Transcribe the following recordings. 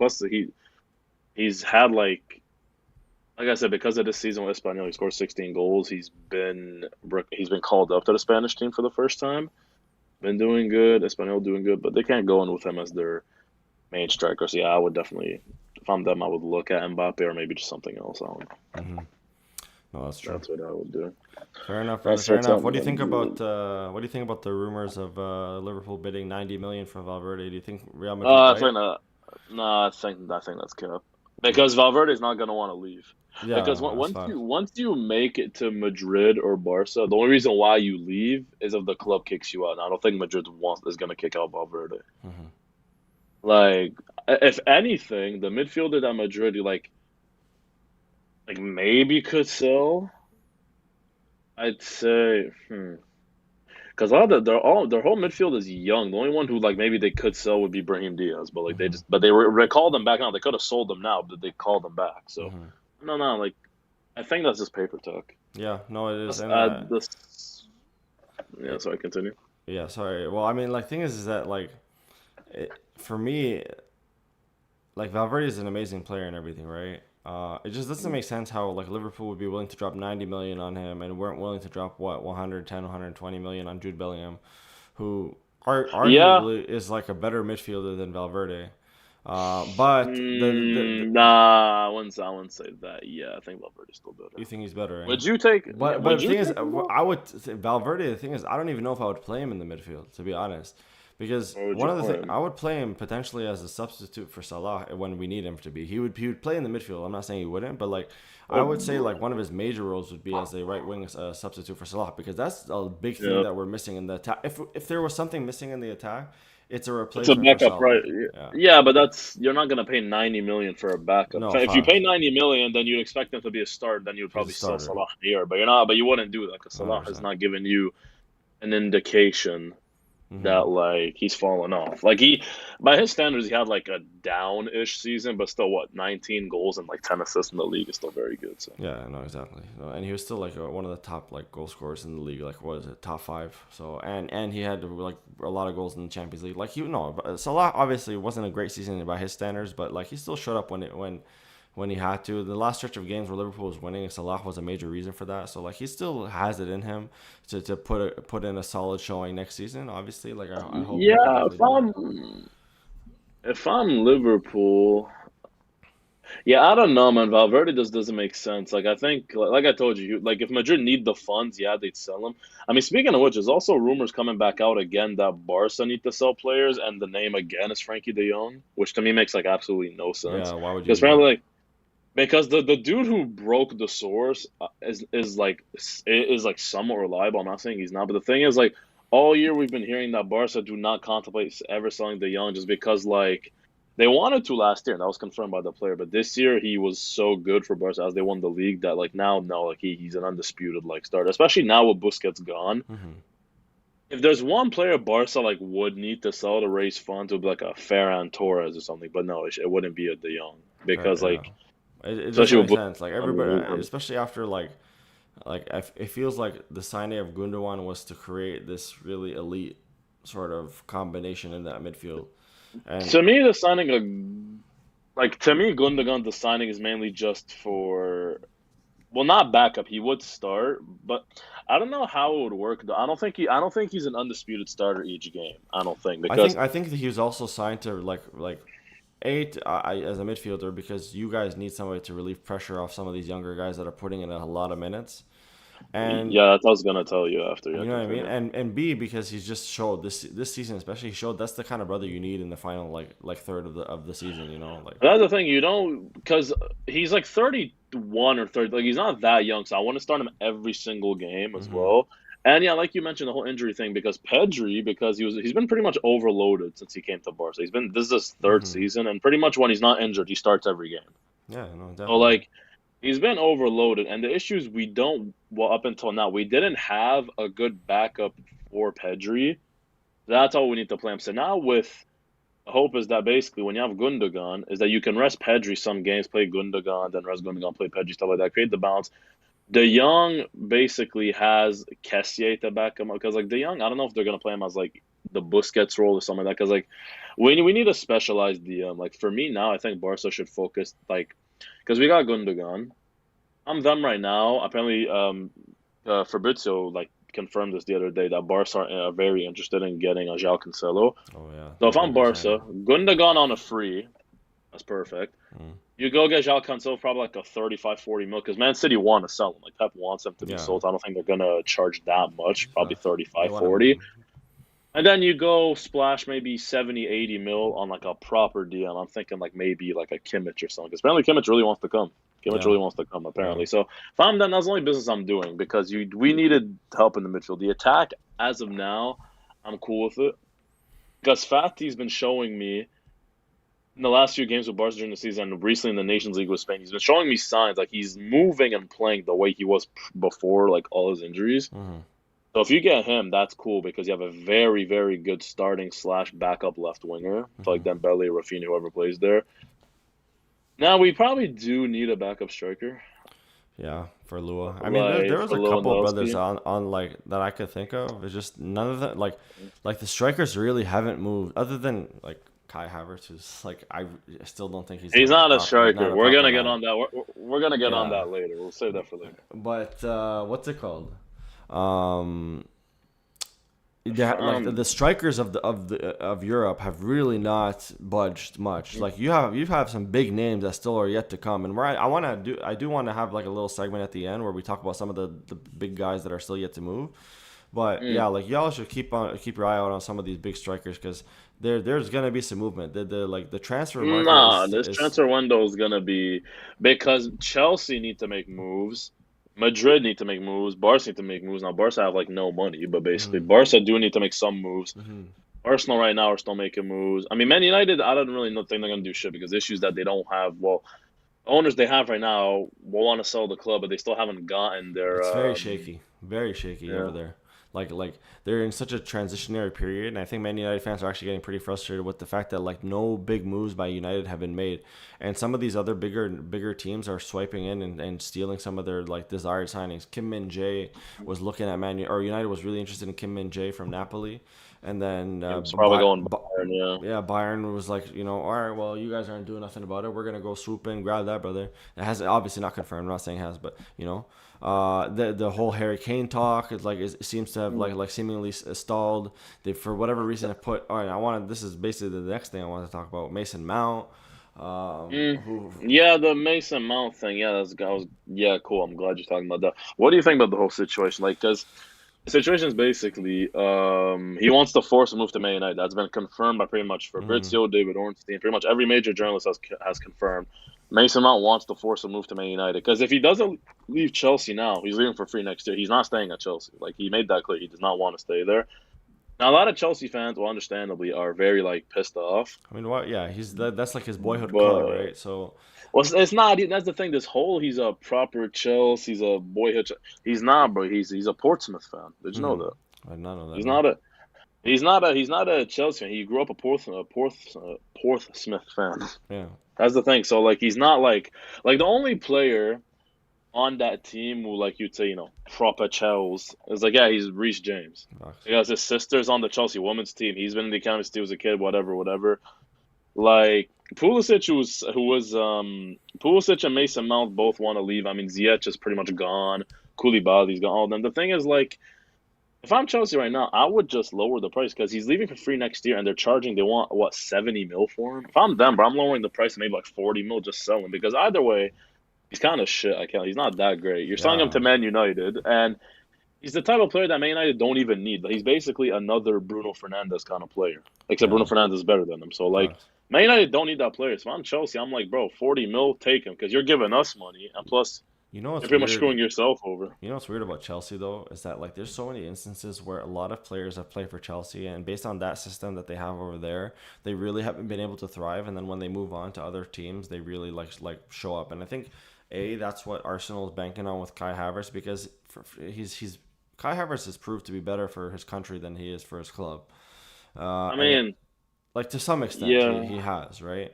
Plus, he's had like I said, because of this season with Espanyol, he scored 16 goals. He's been called up to the Spanish team for the first time. Been doing good. Espanyol doing good, but they can't go in with him as their main striker. So yeah, I would definitely, if I'm them, I would look at Mbappe or maybe just something else. I don't know. Hmm. No, that's true. That's what I would do. Fair enough, brother. That's Fair what's enough. up, What do you think man. about the rumors of Liverpool bidding 90 million for Valverde? Do you think Real Madrid I think bite? that. No, I think that's cap because Valverde's not gonna want to leave. Because Yeah, that's fine. once you make it to Madrid or Barca, the only reason why you leave is if the club kicks you out. And I don't think Madrid wants is gonna kick out Valverde. Hmm. Like, if anything, the midfielder that Madrid maybe could sell. I'd say, because a lot of their whole midfield is young. The only one who maybe they could sell would be Brahim Diaz, but Hmm. they recalled them back now. They could have sold them now, but they called them back. So Hmm. no, I think that's just paper talk. Yeah, no, it is, Let's and add this. Yeah, it, sorry, continue. yeah. Sorry. Well, I mean, like, thing is that for me, like Valverde is an amazing player and everything, right? It just doesn't make sense how like Liverpool would be willing to drop 90 million on him and weren't willing to drop what 110, 120 million on Jude Bellingham, who Yeah, arguably is like a better midfielder than Valverde. But I wouldn't say that. Yeah, I think Valverde's still better. you think he's better, eh? Would you take? Yeah, But would the you thing is, take him though? I would say Valverde. The thing is, I don't even know if I would play him in the midfield, to be honest, because Or would one you of the play things him? I would play him potentially as a substitute for Salah when we need him to be. He would play in the midfield. I'm not saying he wouldn't, but like I would say like one of his major roles would be as a right wing substitute for Salah because that's a big thing Yeah. that we're missing in the attack. If there was something missing in the attack, it's a It's a replacement for backup, Salah. right? Yeah, Yeah, yeah, but that's you're not gonna pay 90 million for a backup. no, If you pay facts. 90 million, then you'd expect him to be a start. Then you'd He's a probably sell starter, Salah in the year, but you're not. But you wouldn't do that because Salah has 100%. not given you an indication Hmm. that he's fallen off. Like by his standards, he had like a down-ish season, but still, what 19 goals and like 10 assists in the league is still very good. So Yeah, no, exactly. No, and he was still like one of the top like goal scorers in the league. Like, what is it, top five? So and he had like a lot of goals in the Champions League. Like, he no, but Salah obviously wasn't a great season by his standards, but like he still showed up when he had to. The last stretch of games where Liverpool was winning, Salah was a major reason for that. So like he still has it in him to put in a solid showing next season. Obviously, like I hope he can yeah, definitely do that. if I'm Liverpool. Yeah, I don't know, man. Valverde just doesn't make sense. Like I think, like I told you, like if Madrid need the funds, yeah, they'd sell him. I mean, speaking of which, there's also rumors coming back out again that Barca need to sell players, and the name again is Frankie De Jong, which to me makes like absolutely no Yeah, sense. why would you Because do that? apparently, because the dude who broke the source is like somewhat reliable. I'm not saying he's not, but the thing is, like all year we've been hearing that Barca do not contemplate ever selling De Jong just because they wanted to last year, and that was confirmed by the player. But this year he was so good for Barca as they won the league that now no, like he's an undisputed starter, especially now with Busquets gone. Hmm. If there's one player Barca would need to sell to raise funds, it would be like a Ferran Torres or something. But no, it wouldn't be a De Jong because Yeah, it doesn't especially make with sense. Like everybody, Busquets. especially after it feels like the signing of Gundogan was to create this really elite sort of combination in that midfield. And To me, the signing to me, Gundogan, the signing is mainly just for not backup. He would start, but I don't know how it would work though. I don't think he's an undisputed starter each game. I don't think because I think that he was also signed to like eight as a midfielder because you guys need somebody to relieve pressure off some of these younger guys that are putting in a lot of minutes. And yeah, that's what I was gonna tell you after. Yeah, you know what I mean? continue. And B because he's just showed this season especially he showed that's the kind of brother you need in the final like third of the season, you know? Like That's the thing, you don't because he's like 31 or 30. Like he's not that young, so I want to start him every single game as mhm. well. And yeah, like you mentioned, the whole injury thing because Pedri, because he's been pretty much overloaded since he came to Barca. This is his third Mhm. season, and pretty much when he's not injured, he starts every game. Yeah, no, So definitely. he's been overloaded, and the issues we don't well up until now we didn't have a good backup for Pedri. That's all we need to play him. So now with the hope is that basically when you have Gundogan, is that you can rest Pedri some games, play Gundogan, then rest Gundogan, play Pedri, stuff like that, create the balance. De Jong basically has Kessié to back him up because De Jong, I don't know if they're gonna play him as the Busquets role or something like that. Because like we need a specialized DM. Like for me now, I think Barca should focus like because we got Gundogan. I'm them right now. Apparently, Fabrizio like confirmed this the other day that Barca are very interested in getting a João Cancelo. Oh yeah, So they're if a big I'm resigning. Barca, Gundogan on a free, that's perfect. Mm. You go get João Cancelo probably like a 35, 40 mil because Man City want to sell him. Like Pep wants him to be Yeah, sold. I don't think they're gonna charge that much, probably exactly. They 35, want to move 40. him. And then you go splash maybe 70, 80 mil on like a proper deal. I'm thinking like maybe like a Kimmich or something. Because apparently Kimmich really wants to come. Kimmich Yeah, really wants to come, yeah, apparently. So if I'm done, that's the only business I'm doing because we needed help in the midfield. The attack, as of now, I'm cool with it. Because Fati's been showing me in the last few games with Barca during the season, and recently in the Nations League with Spain, he's been showing me signs like he's moving and playing the way he was before like all his injuries. hmm So if you get him, that's cool because you have a very, very good starting slash backup left winger for like hmm Dembele, Rafinha, whoever plays there. Now we probably do need a backup striker, yeah. For Lua, I mean, there like was for a couple of brothers Lewandowski. on like that I could think of. It's just none of them like the strikers really haven't moved other than like Kai Havertz, who's like I still don't think he's He's like not a he's not striker. a We're proper gonna get nine. on that. We're gonna get on Yeah, that later. We'll save that for later. but what's it called? Um, Um, the strikers of Europe have really not budged much. Like you have some big names that still are yet to come, and where I do want to have like a little segment at the end where we talk about some of the big guys that are still yet to move. But mm, yeah, like y'all should keep your eye out on some of these big strikers because there's gonna be some movement. The transfer market nah, this is transfer window is gonna be because Chelsea need to make moves. Madrid need to make moves. Barca need to make moves. Now Barca have like no money, but basically mhm, Barca do need to make some moves. mhm. Arsenal right now are still making moves. I mean, Man United, I don't really think they're going to do shit because issues that they don't have. Well, owners they have right now will want to sell the club, but they still haven't gotten their. It's very shaky over Yeah, there. Like they're in such a transitionary period, and I think many United fans are actually getting pretty frustrated with the fact that like no big moves by United have been made, and some of these other bigger teams are swiping in and stealing some of their like desired signings. Kim Min Jae was looking at United was really interested in Kim Min Jae from Napoli, and then it's probably going Bayern. Yeah, yeah, Bayern was like, all right, well, you guys aren't doing nothing about it. We're gonna go swoop in, grab that brother. It has obviously not confirmed. I'm not saying it has, but the whole Harry Kane talk is like it seems to have mm. like seemingly stalled. They for whatever reason have put. All right, I wanted. This is basically the next thing I wanted to talk about. Mason Mount, Mm. who Yeah, the Mason Mount thing. Yeah, yeah, cool. I'm glad you're talking about that. What do you think about the whole situation? Like, because the situation is basically, he wants to force a move to Man United. That's been confirmed by pretty much mm, Fabrizio, David Ornstein, pretty much every major journalist has confirmed. Mason Mount wants to force a move to Man United because if he doesn't leave Chelsea now, he's leaving for free next year. He's not staying at Chelsea. Like he made that clear. He does not want to stay there. Now a lot of Chelsea fans, well, understandably, are very like pissed off. I mean, what? Yeah, that's like his boyhood club, But right? So well, it's not. That's the thing. This whole he's a proper Chelsea. He's a boyhood. He's not, bro. He's a Portsmouth fan. Did you know mm, that? I did not know that. He's No. not a. He's not a Chelsea fan. He grew up a Portsmouth fan. Yeah. That's the thing. So like he's not like the only player on that team who like you'd say proper Chelsea is like he's Reece James. Box. Because his sister's on the Chelsea women's team. He's been in the academy since he was a kid. Whatever. Like Pulisic and Mason Mount both want to leave. I mean Ziyech is pretty much gone. Koulibaly's gone. All of them. The thing is like if I'm Chelsea right now, I would just lower the price because he's leaving for free next year, and they're charging. They want what 70 mil for him. If I'm them, bro, I'm lowering the price to maybe like 40 mil, just selling because either way, he's kind of shit. I can't. He's not that great. You're selling him Yeah. to Man United, and he's the type of player that Man United don't even need. But he's basically another Bruno Fernandes kind of player, except Bruno Yeah. Fernandes is better than him. So like, Box. Man United don't need that player. So if I'm Chelsea, I'm like, bro, 40 mil, take him because you're giving us money, and plus You know you're what's pretty much weird? screwing yourself over. You know what's weird about Chelsea though is that like there's so many instances where a lot of players have played for Chelsea and based on that system that they have over there, they really haven't been able to thrive. And then when they move on to other teams, they really like show up. And I think that's what Arsenal is banking on with Kai Havertz because he's Kai Havertz has proved to be better for his country than he is for his club. I And mean, like to some extent he yeah. has right.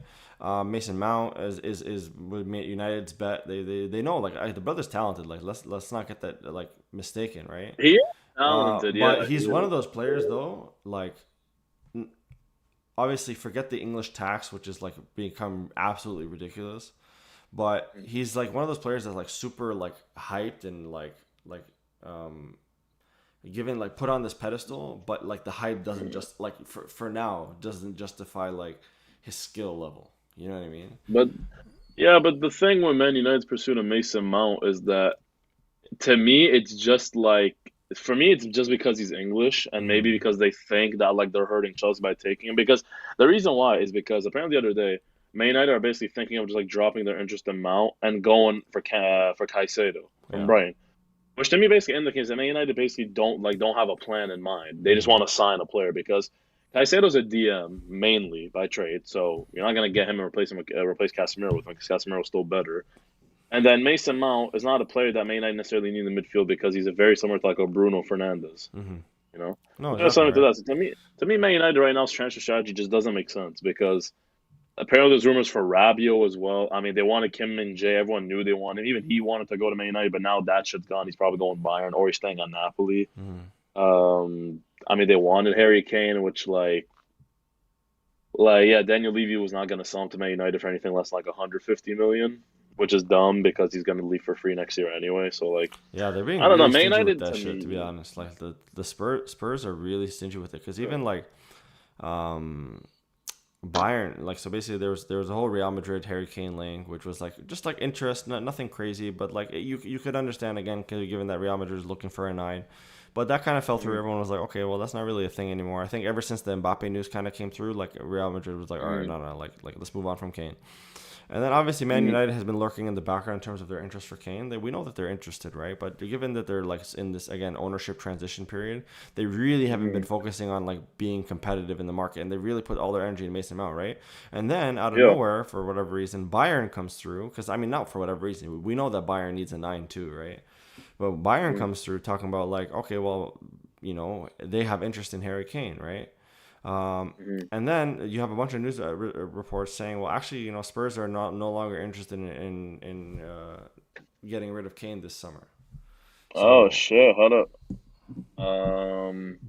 Mason Mount is with United's bet. They know like the brother's talented. Like let's not get that like mistaken, right? He is talented, yeah, But he he's one is. of those players though. Like obviously forget the English tax, which is like become absolutely ridiculous. But he's like one of those players that's like super like hyped and like um given like put on this pedestal, but like the hype doesn't just like for now doesn't justify like his skill level. You know what I mean? But yeah, but the thing with Man United's pursuit of Mason Mount is that to me, it's just like for me, it's just because he's English, and maybe Mm-hmm. because they think that like they're hurting Chelsea by taking him. Because the reason why is because apparently the other day, Man United are basically thinking of just like dropping their interest in Mount and going for Caicedo from Yeah. Brighton, which to me basically indicates that Man United basically don't have a plan in mind. They just Mm-hmm. want to sign a player because Caicedo's a DM mainly by trade, so you're not gonna get him and replace Casemiro with him because Casemiro's still better. And then Mason Mount is not a player that may not necessarily need in the midfield because he's a very similar to like a Bruno Fernandes, Mm-hmm. you know? No, Very exactly similar to right. that. So to me, Man United right now's transfer strategy just doesn't make sense because apparently there's rumors for Rabiot as well. I mean, they wanted Kim Min Jae. Everyone knew they wanted him. Even he wanted to go to Man United, but now that shit's gone. He's probably going Bayern or he's staying on Napoli. Mm-hmm. I mean, they wanted Harry Kane, which like yeah, Daniel Levy was not going to sell him to Man United for anything less than like 150 million, which is dumb because he's going to leave for free next year anyway. So like, Yeah, they're being I don't know, really Man stingy with United that to shit. To be me. honest, like the Spurs are really stingy with it because even like um Bayern, like so basically there was a whole Real Madrid Harry Kane lane, which was like just like interest, nothing crazy, but like you could understand again, given that Real Madrid is looking for a nine, but that kind of fell through. Mm, Everyone was like, okay, well that's not really a thing anymore. I think ever since the Mbappe news kind of came through, like Real Madrid was like, all right, mm, no, like let's move on from Kane. And then obviously Man mm, United has been lurking in the background in terms of their interest for Kane. We know that they're interested, right? But given that they're like in this again ownership transition period, they really haven't been mm. focusing on like being competitive in the market, and they really put all their energy in Mason Mount, right? And then out of Yeah. nowhere, for whatever reason, Bayern comes through because I mean not for whatever reason, we know that Bayern needs a nine too, right? But Bayern Mm, comes through talking about like, okay, well, they have interest in Harry Kane, right? mm. And then you have a bunch of news reports saying, well, actually, Spurs are not no longer interested in getting rid of Kane this summer. Oh So shit! Hold up. Um,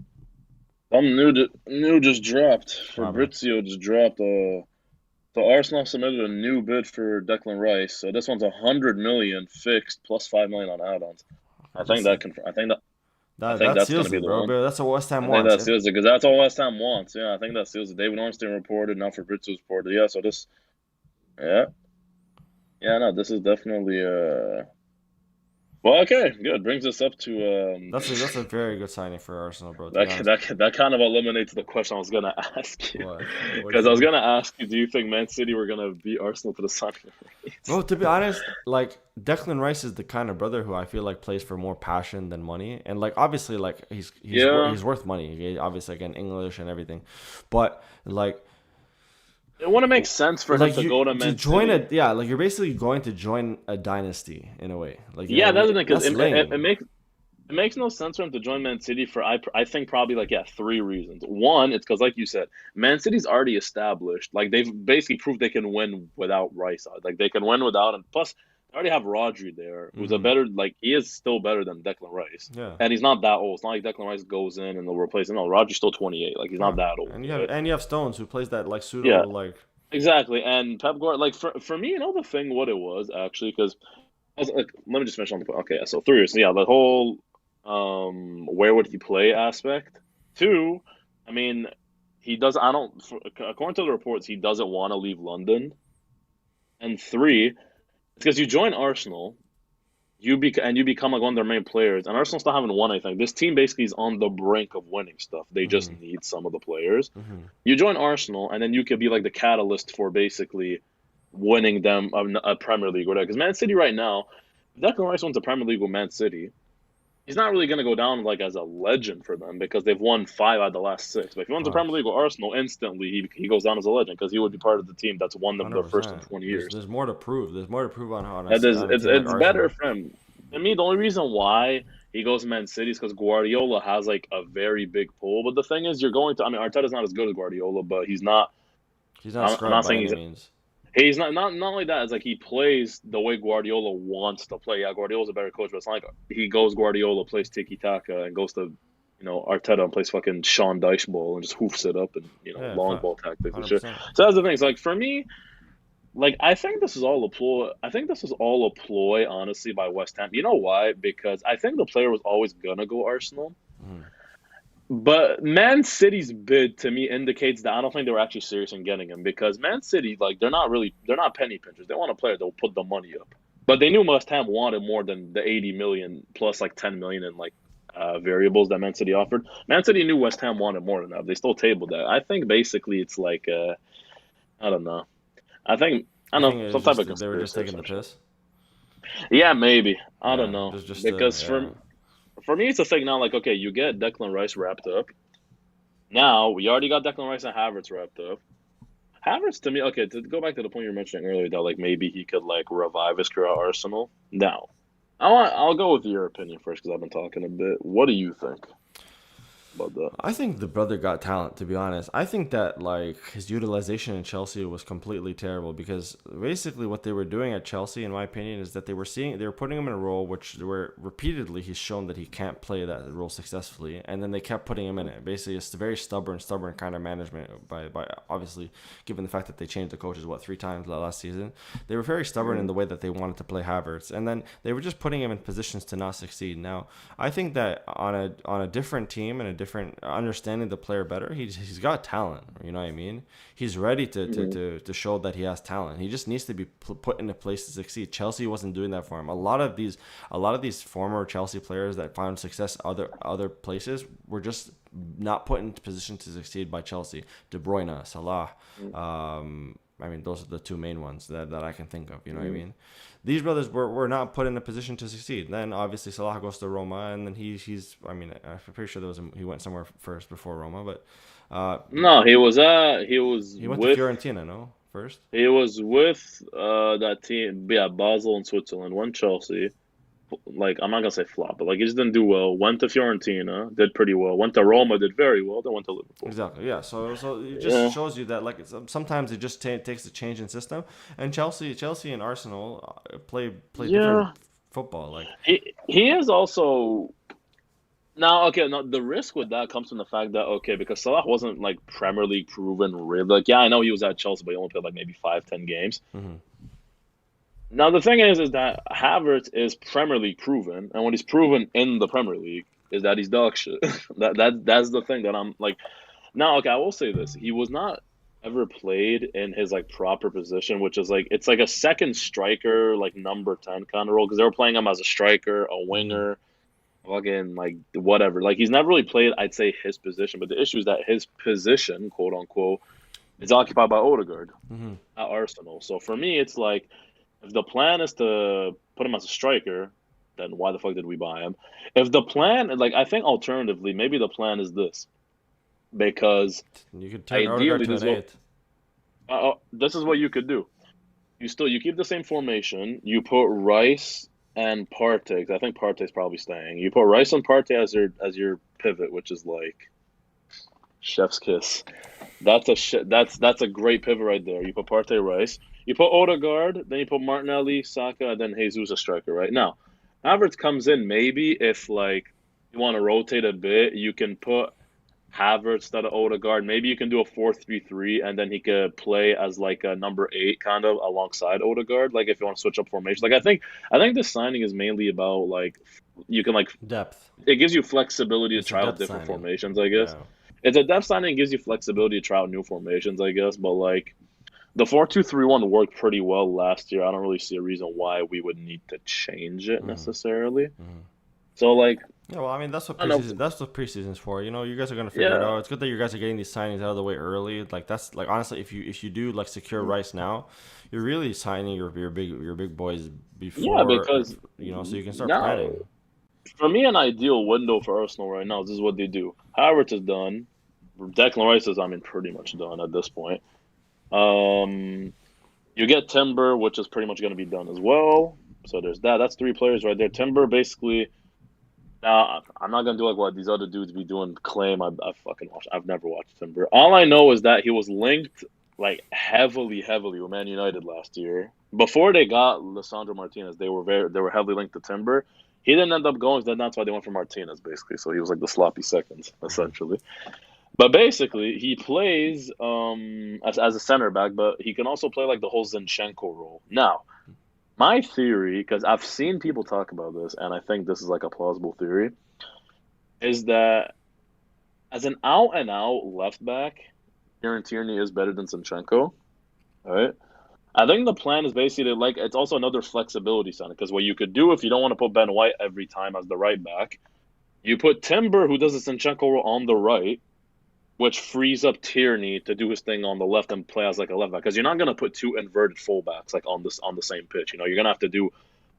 some new just dropped. what happened? Fabrizio just dropped. So Arsenal submitted a new bid for Declan Rice. So this one's 100 million fixed plus 5 million on add-ons. I think That's that can. I think that that's gonna seals be it, the bro. one. But that's what West Ham I think wants. that seals it because that's all West Ham wants. Yeah, I think that seals it. David Ornstein reported, now Fabrizio's reported. Yeah, so this, yeah, yeah, no, this is definitely Well, okay, good. Brings us up to That's a very good signing for Arsenal, bro. To be that honest. that kind of eliminates the question I was gonna ask you What? What because do I you was mean? gonna ask you, do you think Man City were gonna beat Arsenal for the signing race? Bro, to be honest, like Declan Rice is the kind of brother who I feel like plays for more passion than money, and like obviously, like Yeah, he's worth money. Obviously, again, English and everything, but like it wouldn't make sense for him like to go you to to Man join City. a yeah, like you're basically going to join a dynasty in a way. Like you know what Yeah, I mean? that's the thing because That's it lame. makes no sense for him to join Man City for I think probably like yeah, three reasons. One, it's because like you said, Man City's already established. Like they've basically proved they can win without Rice. Like they can win without him. Plus, they already have Rodri there, who's a Hmm. better like he is still better than Declan Rice, Yeah. and he's not that old. It's not like Declan Rice goes in and they'll replace him. No, Rodri's still 28. Like he's not Yeah. that old, And right? you have Stones who plays that like pseudo Yeah, like exactly. And Pep Guardiola, like for me, the thing what it was actually because like, let me just finish on the point. Okay, so 3 years. So yeah, the whole where would he play aspect. Two, I mean, he does. I don't. According to the reports, he doesn't want to leave London. And three, it's because you join Arsenal, you become like one of their main players, and Arsenal still haven't won anything. This team basically is on the brink of winning stuff. They just hmm need some of the players. hmm You join Arsenal, and then you could be like the catalyst for basically winning them a Premier League or whatever. Because Man City right now, if Declan Rice wins a Premier League with Man City, he's not really going to go down like as a legend for them because they've won 5 out of the last 6. But if he wins the Premier facts. League with Arsenal, instantly he goes down as a legend because he would be part of the team that's won them Hundred their first in percent. 20 years. There's more to prove. There's more to prove And on a team like it's better Arsenal. for him. To me, the only reason why he goes to Man City is because Guardiola has like a very big pull. But the thing is, you're going to. I mean, Arteta's not as good as Guardiola, but he's not. He's not I'm scrub not by saying any means. he's not only that. It's like he plays the way Guardiola wants to play. Yeah, Guardiola's a better coach, but it's not like he goes Guardiola plays tiki taka and goes to Arteta and plays fucking Sean Dyche ball and just hoofs it up and Yeah, long ball tactics and shit. 100%. So that's the thing. It's like for me, like I think this is all a ploy. I think this is all a ploy, honestly, by West Ham. You know why? Because I think the player was always gonna go Arsenal. Mhm. But Man City's bid to me indicates that I don't think they were actually serious in getting him because Man City, like, they're not penny pinchers. They want a player that'll put the money up. But they knew West Ham wanted more than the 80 million plus like 10 million in like variables that Man City offered. Man City knew West Ham wanted more than that. They still tabled that. I think basically it's like I don't know. I You don't think know, it some was type of just they were just conspiracy or taking the some shit. piss? Yeah, maybe. I don't Yeah, know just because yeah. for me it's a thing now. Like, okay, you get Declan Rice wrapped up. Now we already got Declan Rice and Havertz wrapped up. Havertz to me, okay, to go back to the point you were mentioning earlier that like maybe he could like revive his career at Arsenal. Now, I'll go with your opinion first because I've been talking a bit. What do you think about that? I think the brother got talent, to be honest. I think that like his utilization in Chelsea was completely terrible because basically what they were doing at Chelsea, in my opinion, is that they were putting him in a role where repeatedly he's shown that he can't play that role successfully, and then they kept putting him in it. Basically, it's a very stubborn kind of management by obviously given the fact that they changed the coaches three times last season. They were very stubborn in Mm-hmm. the way that they wanted to play Havertz, and then they were just putting him in positions to not succeed. Now, I think that on a different team and a different understanding the player better, he's got talent. You know what I mean? He's ready Mm-hmm. to show that he has talent. He just needs to be put in a place to succeed. Chelsea wasn't doing that for him. A lot of these former Chelsea players that found success other places were just not put in position to succeed by Chelsea. De Bruyne, Salah. I mean, those are the two main ones that I can think of. You know what I Mm-hmm. mean? These brothers were not put in a position to succeed. Then obviously Salah goes to Roma, and then he's. I mean, I'm pretty sure he went somewhere first before Roma, but uh, No, he went to Fiorentina, no, first. he was with that team, yeah, Basel in Switzerland, won Chelsea. Like I'm not gonna say flop, but like he just didn't do well. Went to Fiorentina, did pretty well. Went to Roma, did very well. Then went to Liverpool. Exactly. Yeah. So it just Yeah, shows you that like sometimes it just takes a change in system, and Chelsea and Arsenal play different yeah. football. Like He is also now okay. Now the risk with that comes from the fact that okay, because Salah wasn't like Premier League proven really. Like yeah, I know he was at Chelsea, but he only played like maybe 5, 10 games. mhm. Now the thing is that Havertz is Premier League proven, and when he's proven in the Premier League, is that he's dog shit. That's the thing that I'm like. Now, okay, I will say this: he was not ever played in his like proper position, which is like it's like a second striker, like number 10 kind of role, because they were playing him as a striker, a Mhm. winger, fucking like whatever. Like he's never really played, I'd say, his position. But the issue is that his position, quote unquote, is occupied by Odegaard Mhm. at Arsenal. So for me, it's like if the plan is to put him as a striker, then why the fuck did we buy him? If the plan, like I think, alternatively, maybe the plan is this because You could turn Odegaard ideally to this an is what eight. this is what you could do. You keep the same formation. You put Rice and Partey. 'Cause I think Partey's probably staying. You put Rice and Partey as your pivot, which is like chef's kiss. That's a great pivot right there. You put Partey, Rice. You put Odegaard, then you put Martinelli, Saka, and then Jesus a striker. Right now, Havertz comes in maybe if like you want to rotate a bit, you can put Havertz instead of Odegaard. Maybe you can do a 4-3-3, and then he could play as like a number 8, kind of alongside Odegaard. Like if you want to switch up formation. Like I think this signing is mainly about like you can like Depth. it gives you flexibility to It's a try out depth different signing. formations. I guess Yeah. it's a depth signing. It gives you flexibility to try out new formations. I guess, but like the 4-2-3-1 worked pretty well last year. I don't really see a reason why we would need to change it Mhm. necessarily. Mhm. So like Yeah, well, I mean that's what I don't know. preseason. That's what preseason's for. You know, you guys are gonna figure it Yeah. out. It's good that you guys are getting these signings out of the way early. Like that's like honestly, if you do like secure Rice now, you're really signing your big boys Yeah, before because so you can start now planning. for me, an ideal window for Arsenal right now, this is what they do. Havertz is done. Declan Rice is, I mean, pretty much done at this point. Um, you get Timber, which is pretty much going to be done as well. So there's that. That's 3 players right there. Timber basically. Now I'm not gonna do like what these other dudes be doing. Claim I fucking watched. I've never watched Timber. All I know is that he was linked like heavily with Man United last year. Before they got Lissandro Martinez, they were heavily linked to Timber. He didn't end up going. Then that's why they went for Martinez, basically. So he was like the sloppy seconds, Mhm. essentially. But basically, he plays as a center back, but he can also play like the whole Zinchenko role. Now, my theory, because I've seen people talk about this, and I think this is like a plausible theory, is that as an out and out left back, Kieran Tierney is better than Zinchenko. All right. I think the plan is basically like it's also another flexibility center because what you could do if you don't want to put Ben White every time as the right back, you put Timber who does the Zinchenko role on the right, which frees up Tierney to do his thing on the left and play as like a left back because you're not gonna put two inverted fullbacks like on the same pitch. You know, you're gonna have to do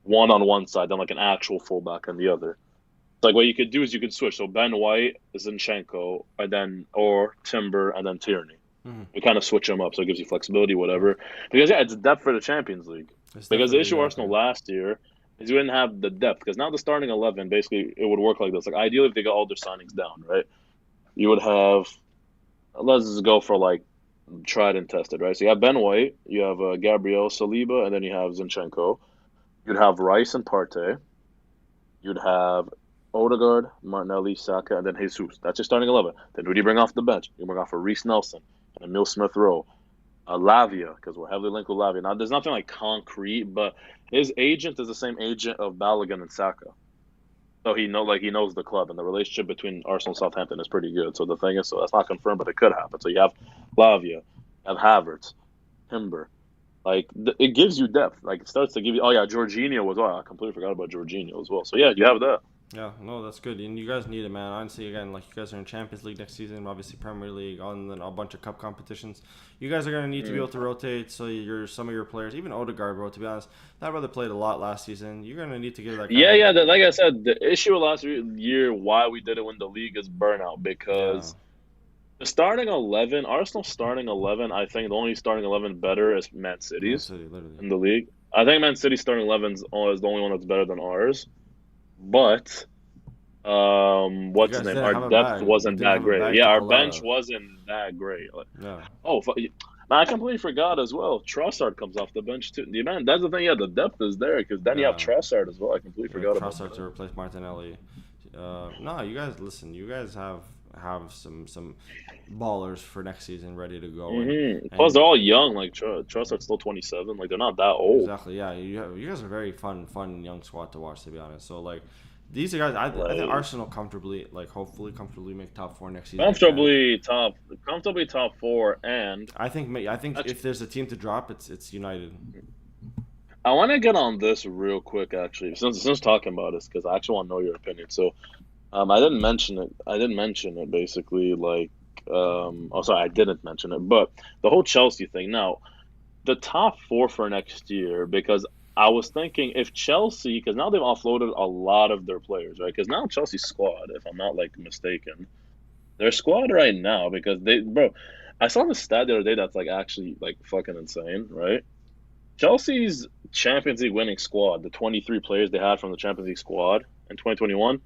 one on one side, then like an actual fullback on the other. Like what you could do is you could switch. So Ben White, Zinchenko, and then or Timber and then Tierney. Mhm. You kind of switch them up, so it gives you flexibility, whatever. Because yeah, it's depth for the Champions League. It's Because the definitely issue exactly. Arsenal last year is you didn't have the depth. Because now the starting 11, basically, it would work like this. Like ideally, if they got all their signings down, right, you would have. Let's just go for like tried and tested, right? So you have Ben White, you have Gabriel Saliba, and then you have Zinchenko. You'd have Rice and Partey. You'd have Odegaard, Martinelli, Saka, and then Jesus. That's your starting 11. Then who do you bring off the bench? You bring off a Reece Nelson and Emil Smith Rowe. Lavia, because we're heavily linked with Lavia. Now, there's nothing like concrete, but his agent is the same agent of Balogun and Saka. So he knows the club, and the relationship between Arsenal and Southampton is pretty good. So the thing is, so that's not confirmed, but it could happen. So you have Lavia, you have Havertz, Timber. Like it gives you depth. Like it starts to give you. Oh yeah, Jorginho was. Oh, I completely forgot about Jorginho as well. So yeah, you have that. Yeah, no, that's good, and you guys need it, man. Honestly, again, like you guys are in Champions League next season, obviously Premier League, and then a bunch of cup competitions. You guys are gonna need to be Mm. able to rotate. So your some of your players, even Odegaard, bro. To be honest, that brother played a lot last season. You're gonna need to give that Yeah, guy. yeah. Like I said, the issue last year why we didn't win the league is burnout Yeah, because the starting 11, Arsenal starting 11, I think the only starting 11 better is Man Man City's City, literally. in the league. I think Man City starting 11 is the only one that's better than ours. But You what's his guys name? didn't Our have a depth bag. You wasn't didn't that have a great. bag Yeah, to our pull out bench of. wasn't that great. Like, Yeah, man, I completely forgot as well. Trossard comes off the bench too. The man, that's the thing. Yeah, the depth is there because then you have yeah. Trossard as well. I completely You have forgot about Trossard to that. replace Martinelli. No, you guys listen. You guys have some ballers for next season ready to go, Plus, they're and all young. Like Trossard's still 27. Like they're not that old. exactly, yeah. You guys are very fun young squad to watch, to be honest. So like these guys, I think Like Arsenal comfortably, like hopefully comfortably make top four next season again. comfortably top four. And I think actually, if there's a team to drop, it's United. I want to get on this real quick. Actually, since talking about this, because I actually want to know your opinion. So, I didn't mention it. I didn't mention it basically. Like, oh, sorry, I didn't mention it. But the whole Chelsea thing. Now, the top four for next year, because I was thinking if Chelsea, because now they've offloaded a lot of their players, right? Because now Chelsea's squad, if I'm not like mistaken, their squad right now, because bro, I saw the stat the other day that's like actually like fucking insane, right? Chelsea's Champions League winning squad, the 23 players they had from the Champions League squad in 2021,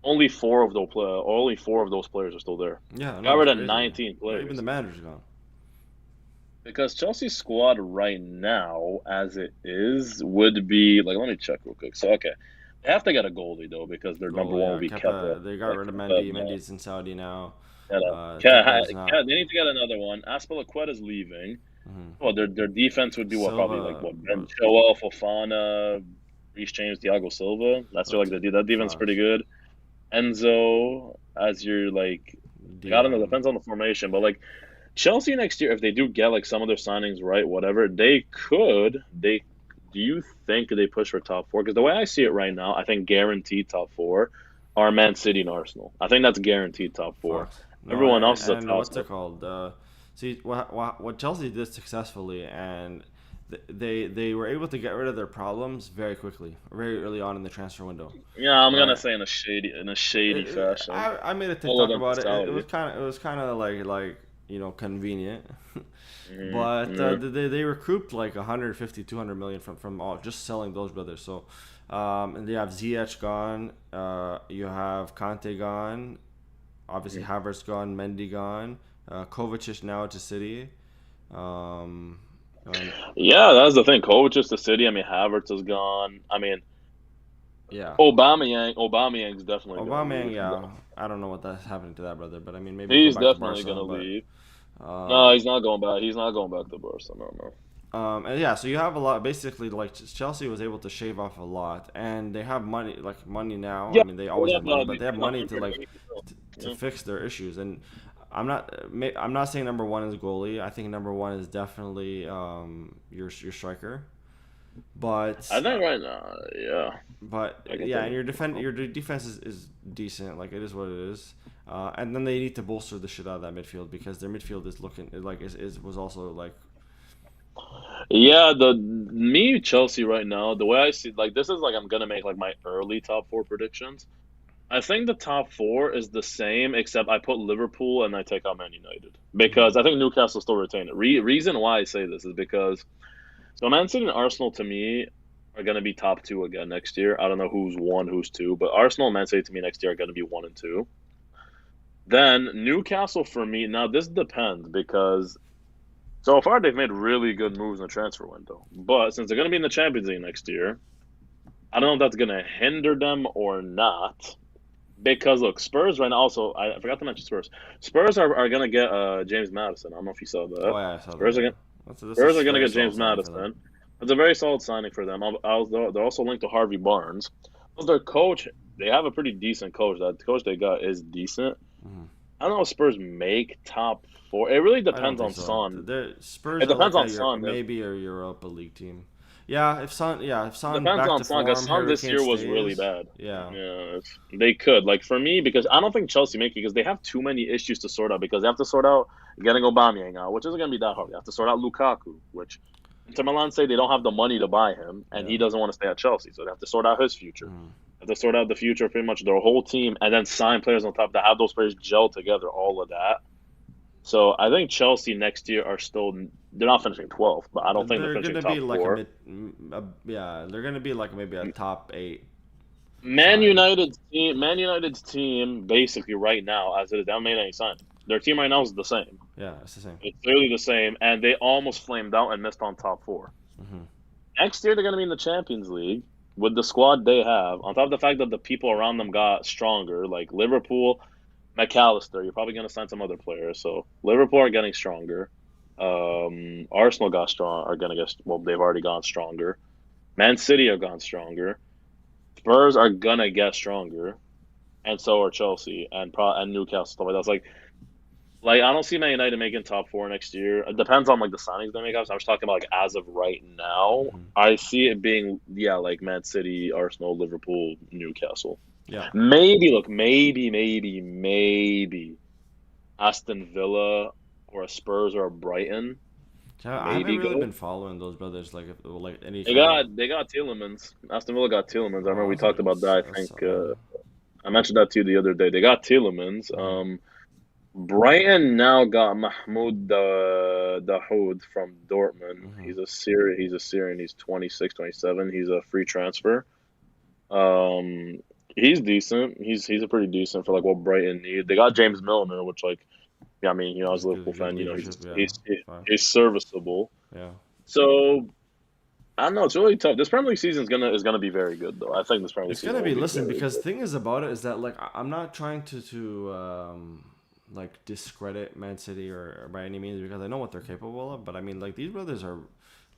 only four of those players are still there. Yeah, Got no, it's rid of crazy. 19 Even the players. manager's gone. Because Chelsea's squad right now, as it is, would be like let me check real quick. So okay, they have to get a goalie though because their number Goal, one will yeah. be Kepa. Kepa, they got Like rid of Kepa, Mendy. no, Mendy's in Saudi now. Kepa, Kepa is not. they need to get another one. Aspilicueta's leaving. Hmm. Well, their defense would be what probably like Silva, what Ben Chilwell, Fofana, Reece James, Thiago Silva. That's their, like that defense is pretty facts. good. Enzo as your like I don't know, DM. depends on the formation, but like Chelsea next year, if they do get like some of their signings right, whatever, they could. They do you think they push for top four? Because the way I see it right now, I think guaranteed top four are Man City and Arsenal. I think that's guaranteed top four. Fox. No, Everyone else is a and toss what's it up. called? See what Chelsea did successfully, and they were able to get rid of their problems very quickly, very early on in the transfer window, Yeah, I'm gonna right? say in a shady fashion. I made a All of TikTok them about to it. It Saudi. was kind of like convenient, but Yeah. they recouped like 150 200 million from all just selling those brothers. So, and they have Ziyech gone. You have Kante gone. Obviously, Havertz gone. Mendy gone. Kovacic now to City. Um, and Yeah, that's the thing. Kovacic to City. I mean, Havertz is gone. I mean, Yeah. Aubameyang's definitely gonna Aubameyang, leave. yeah. I don't know what that's happening to that brother, but I mean, maybe he'll come He's back to definitely Barca. gonna But leave. No, um, he's not going back. He's not going back to Barca. No, no. and yeah, so you have a lot. Basically, like Chelsea was able to shave off a lot, and they have money, like money now. I Yeah, mean, they they always have had money, they but they have paid like money to 180 mil. to Yeah. fix their issues. And I'm not saying number one is goalie. I think number one is definitely your striker. I But think right now, yeah, I can yeah, and think. your defense is decent. Like it is what it is. And then they need to bolster the shit out of that midfield because their midfield is looking like is was also like Yeah, the me Chelsea right now, the way I see like this is like I'm gonna make like my early top four predictions. I think the top four is the same, except I put Liverpool and I take out Man United mhm. because I think Newcastle still retain it. Reason why I say this is because so Man City and Arsenal to me are gonna be top two again next year. I don't know who's one, who's two, but Arsenal and Man City to me next year are gonna be one and two. Then Newcastle for me now this depends because so far they've made really good moves in the transfer window, but since they're gonna be in the Champions League next year, I don't know if that's gonna hinder them or not. Because look, Spurs right now. Also, I forgot to mention Spurs. Spurs are gonna get James Madison. I don't know if you saw that. Oh yeah, I saw that. Spurs are Yeah, gonna that's Spurs are a gonna very get solid James signing for them. Madison. It's a very solid signing for them. They're also linked to Harvey Barnes. But their coach, they have a pretty decent coach. That coach they got is decent. Hmm. I don't know if Spurs make top four. It really I don't depends think on so. Son. The Spurs It are depends like on a Son. maybe a Europa League team. Yeah, if It Son's depends back on to Son because form, Son Harry this Kane year was really stays. bad. Yeah, Yeah, they could like for me because I don't think Chelsea make it because they have too many issues to sort out because they have to sort out getting Aubameyang out, which isn't going to be that hard. They have to sort out Lukaku, which Inter Milan say they don't have the money to buy him, and yeah. he doesn't want to stay at Chelsea, so they have to sort out his future. Mm. They have to sort out the future of pretty much their whole team, and then sign players on top to have those players gel together. All of that. So I think Chelsea next year are still they're not finishing 12th, but I don't think they're They're finishing gonna be top like four. yeah, they're gonna be like maybe a top eight Man side. United's team, Man United's team, basically right now, as it is, they haven't made any signings. Their team right now is the same. Yeah, it's the same. It's clearly the same, and they almost flamed out and missed on top four. Hmm. Next year, they're going to be in the Champions League with the squad they have. On top of the fact that the people around them got stronger, like Liverpool, McAllister. You're probably going to sign some other players. So Liverpool are getting stronger. Arsenal got strong. Are going to get well. They've already gone stronger. Man City have gone stronger. Spurs are gonna get stronger, and so are Chelsea and Newcastle stuff like that. It's like I don't see Man United making top four next year. It depends on like the signings they make. I'm just talking about like as of right now. Hmm. I see it being yeah like Man City, Arsenal, Liverpool, Newcastle. Yeah. Maybe look maybe Aston Villa or a Spurs or a Brighton. So I haven't Maybe really go. been following those brothers like any They kind of. got they got Tielemans. Aston Villa got Tielemans. I remember Oh, we talked about that. I think yeah. I mentioned that to you the other day. They got Tielemans. Hmm. Brighton now got Mahmoud Dahoud from Dortmund. Hmm. He's a Syrian. He's 26, 27. He's a free transfer. Um, he's decent. He's a pretty decent for like what Brighton need. They got James Milner, which like yeah, I mean, as He's a Liverpool good fan, leadership. Yeah. Fine. he's serviceable. Yeah. So I don't know. It's really tough. This Premier League season is gonna be very good though. I think this Premier League It's season gonna will be be listen very because good. thing is about it is that like I'm not trying to like discredit Man City or by any means because I know what they're capable of, but I mean like these brothers are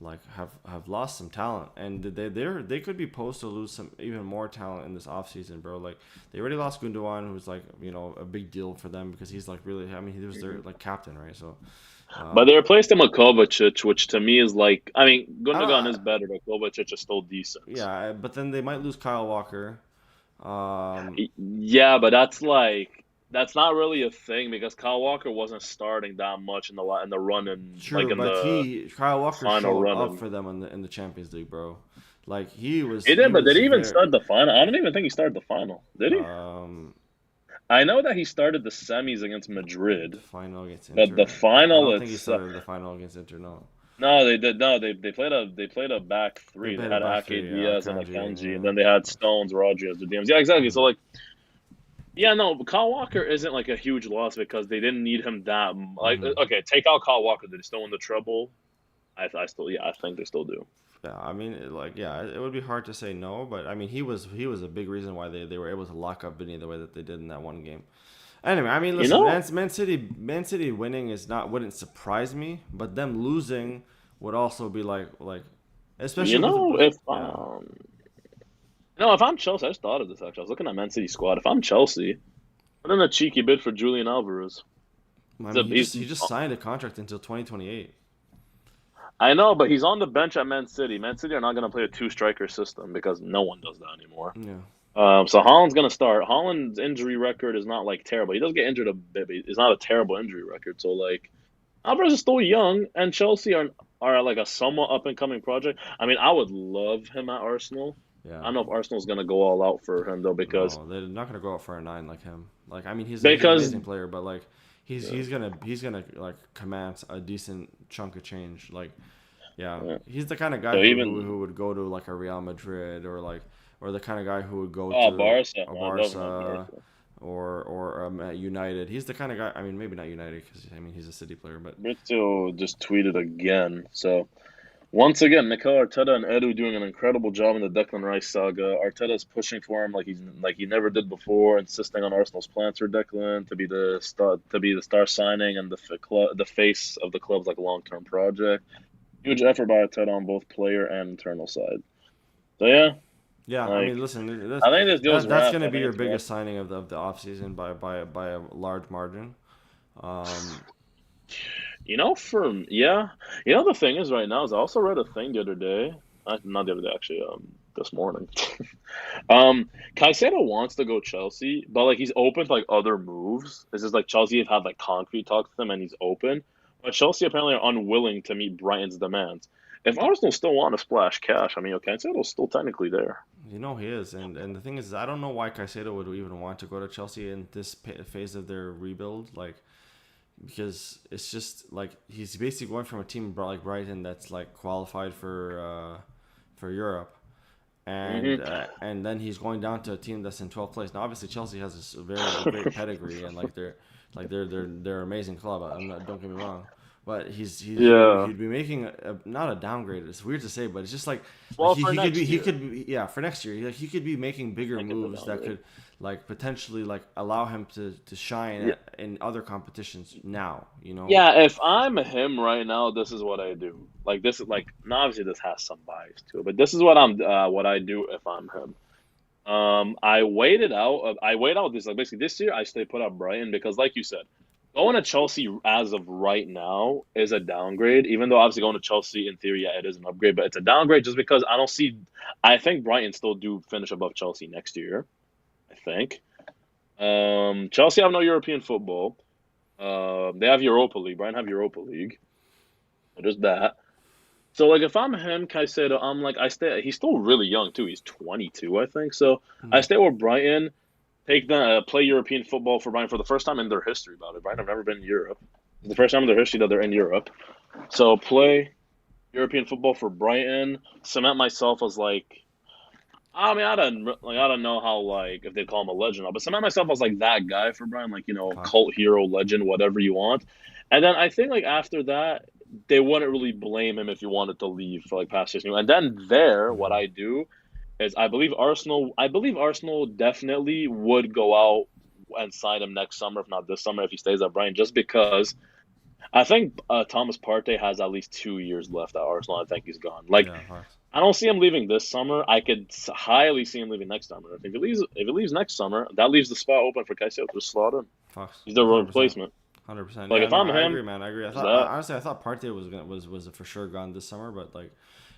like have lost some talent and they could be posed to lose some even more talent in this offseason, bro. Like they already lost Gundogan, who's like a big deal for them because he's like really I mean he was their Mhm. like captain, right? So But they um replaced him with Kovacic, which to me is like, I mean, I Gundogan is don't better, but Kovacic is still decent. yeah, but then they might lose Kyle Walker. Um Yeah, but that's not really a thing because Kyle Walker wasn't starting that much in the run in like True, in but the he Kyle Walker final showed run up and for them in the Champions League, bro. Like he he did, but was did he even very start the final? I don't even think he started the final. Did he? um I know that he started the semis against the Madrid, final against but the Inter. I final don't think he it's started the final against Inter. No, no, they did no, they played a back they three. They played a had back Ake three. Yeah, Diaz and Kanji. Akanji, and Yeah, then they had of course. Stones, Rodri as the DMs. Yeah, exactly. So Hmm. like yeah, no, but Kyle Walker isn't like a huge loss because they didn't need him that. Like, Hmm. okay, take out Kyle Walker, did they still win the treble? I still, yeah, I think they still do. Yeah, I mean, it would be hard to say no, but I mean, he was a big reason why they were able to lock up Vinny the way that they did in that one game. Anyway, I mean, You listen, know, Man City winning is not wouldn't surprise me, but them losing would also be you especially know with if yeah. no, if I'm Chelsea, I just thought of this actually. I was looking at Man City squad. If I'm Chelsea, put in a cheeky bid for Julian Alvarez. I He's mean, a, he he's just he just signed a contract until 2028. I know, but he's on the bench at Man City. Man City are not going to play a two striker system because no one does that anymore. Yeah, So Holland's going to start. Holland's injury record is not like terrible. He does get injured a bit, but it's not a terrible injury record. So like Alvarez is still young, and Chelsea are like a somewhat up and coming project. I mean, I would love him at Arsenal. I yeah. don't know if Arsenal's going to go all out for him though No, they're not gonna go out for a nine like him. Like, I mean, he's an because amazing player, but like, he's yeah, he's gonna he's gonna like command a decent chunk of change. Like, yeah, yeah. he's the kind of guy So who even would go to like a Real Madrid or the kind of guy who would go to Barca, a I love him at Barca Barca. or at United. He's the kind of guy. I mean, maybe not United because I mean he's a City player, but Brizio just tweeted again. So once again, Mikel Arteta and Edu doing an incredible job in the Declan Rice saga. Arteta's pushing for him like he never did before, insisting on Arsenal's plans for Declan to be the star signing and the face of the club's like long term project. Huge effort by Arteta on both player and internal side. So yeah, yeah, I mean, like listen, I think this deal's that's wrapped. gonna I be think your it's wrapped. biggest signing of the offseason by a large margin. Um, Yeah, the thing is right now is I also read a thing the other day. Not the other day actually. This morning. Caicedo wants to go Chelsea, but like he's open to like other moves. It's just like Chelsea have had like concrete talks with him, and he's open. But Chelsea apparently are unwilling to meet Brighton's demands. If Arsenal still want to splash cash, I mean, Caicedo's still technically there. He is, and the thing is, I don't know why Caicedo would even want to go to Chelsea in this phase of their rebuild, like because it's just like he's basically going from a team like Brighton that's like qualified for Europe, Hmm and then he's going down to a team that's in 12th place. Now, obviously, Chelsea has this very great pedigree, and they're an amazing club. Don't get me wrong, but Yeah. he'd be making not a downgrade. It's weird to say, but it's just like Well, for next he year, could be, yeah, for next year. Like, he could be making I bigger think it's a moves that downgrade. could like potentially like allow him to shine Yeah. in other competitions now. Yeah, if I'm him right now, this is what I do. Like this is like now obviously this has some bias to it, but this is what I do if I'm him. I waited out. I wait out this like basically this year. I stay put at Brighton because, like you said, going to Chelsea as of right now is a downgrade. Even though obviously going to Chelsea in theory, yeah, it is an upgrade, but it's a downgrade just because I don't see. I think Brighton still do finish above Chelsea next year. I think. Chelsea have no European football. They have Europa League. Brighton have Europa League. So there's that. So like if I'm him, Caicedo, I'm like I stay. He's still really young too. He's 22, I think. So I Mm. stay with Brighton. Take the play European football for Brighton for the first time in their history. About it, Brighton have never been in Europe. It's the first time in their history that they're in Europe. So play European football for Brighton. Cement myself as like I mean I don't know how like if they call him a legend, but cement myself as like that guy for Brighton, like Facts. cult hero, legend, whatever you want. And then I think like after that they wouldn't really blame him if he wanted to leave for like past years. And then what Mm. I do is I believe Arsenal definitely would go out and sign him next summer, if not this summer, if he stays at Brighton, just because I think Thomas Partey has at least 2 years left at Arsenal. I think he's gone. Like Yeah, facts. I don't see him leaving this summer. I could highly see him leaving next summer. If he leaves next summer, that leaves the spot open for Caicedo to slot in. Facts. He's the 100%. replacement. 100%. Like Yeah, if no, I'm I agree, him, man. I agree. there's that. Honestly, I thought Partey was for sure gone this summer, but like,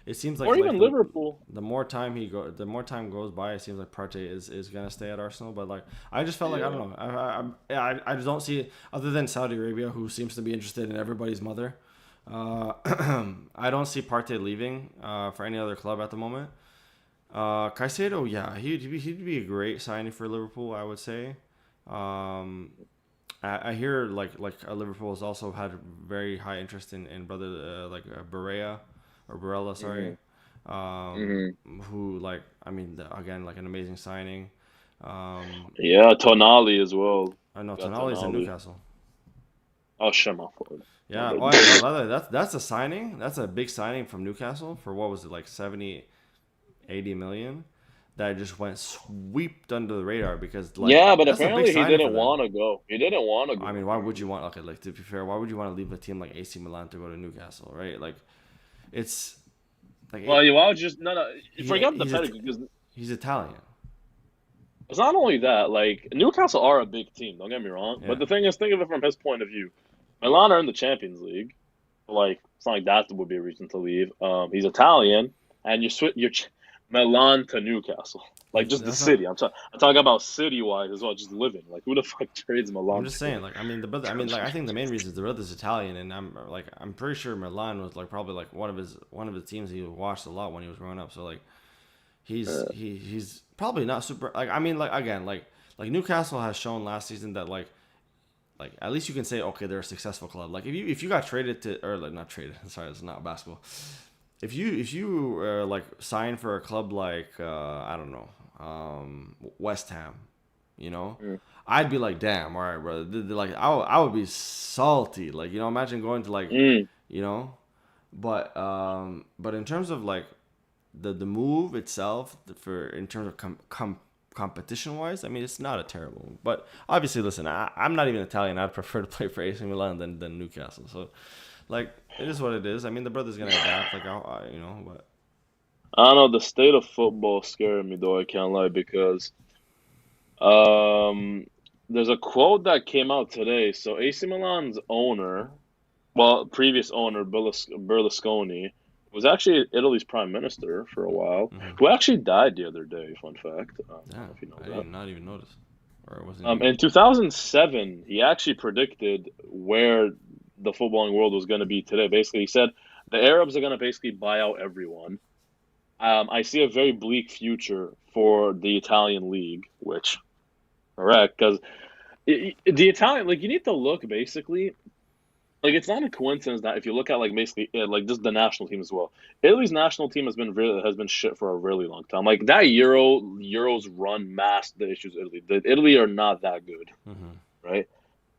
it seems Or like even Liverpool. the more time goes by, it seems like Partey is gonna stay at Arsenal. But like, I just felt like I Yeah. don't know. I just don't see other than Saudi Arabia, who seems to be interested in everybody's mother. Uh, I don't see Partey leaving for any other club at the moment. Caicedo, yeah, he'd be a great signing for Liverpool, I would say. Um, I hear Liverpool has also had very high interest in brother Barella or Barella, sorry, hmm hmm who like I mean again like an amazing signing. Um, Yeah, Tonali as well. I know Got Tonali's in Tonali. Newcastle. Oh shit, my fault. My Yeah. bad. Oh, yeah. By the way, that's a signing. That's a big signing from Newcastle for what was it like 70, 80 million that just went swept under the radar because like Yeah, but that's a big apparently he signing for didn't them. want to go. He didn't want to I go, mean, why would you apparently. want? Okay, like to be fair, why would you want to leave a team like AC Milan to go to Newcastle, right? Like it's like Well, you would just no, no. he Forget the pedigree because he's Italian. it's not only that. Like Newcastle are a big team. Don't get me wrong. But Yeah, the thing is, think of it from his point of view. Milan are in the Champions League. Like it's not like that would be a reason to leave. He's Italian, and you switch Milan to Newcastle. Like just the that's not. city. I'm talking about city wise as well. Just living. Like who the fuck trades I'm Milan just to saying, like, I mean, the brother. I mean, like, I think the main reason is the brother's Italian, and I'm pretty sure Milan was like probably like one of his teams he watched a lot when he was growing up. So like, he's probably not super. Like, I mean, like again, like Newcastle has shown last season that like at least you can say okay they're a successful club. Like if you got traded to or like not traded. Sorry, it's not basketball. If you like sign for a club like I don't know West Ham, you know, Mm. I'd be like, damn, all right, brother. Like I would be salty. Like imagine going to like, Mm. you know, but in terms of like the move itself for in terms of competition wise, I mean it's not a terrible move. But obviously, listen, I'm not even Italian. I'd prefer to play for AC Milan than Newcastle. So like it is what it is. I mean the brother's gonna adapt. Like you know, but I don't know. The state of football scared me though. I can't lie because um, there's a quote that came out today. So AC Milan's owner, well, previous owner Berlusconi, was actually Italy's prime minister for a while, mm-hmm. who actually died the other day. Fun fact. I don't Yeah, know if you know I that. didn't not even notice, or it wasn't even. In 2007, he actually predicted where the footballing world was going to be today. Basically, he said the Arabs are going to basically buy out everyone. I see a very bleak future for the Italian league, which correct because the Italian like you need to look basically like it's not a coincidence that if you look at like basically like just the national team as well, Italy's national team has been shit for a really long time. Like that Euros run masked the issues of Italy. The Italy are not that good, Mm-hmm. right?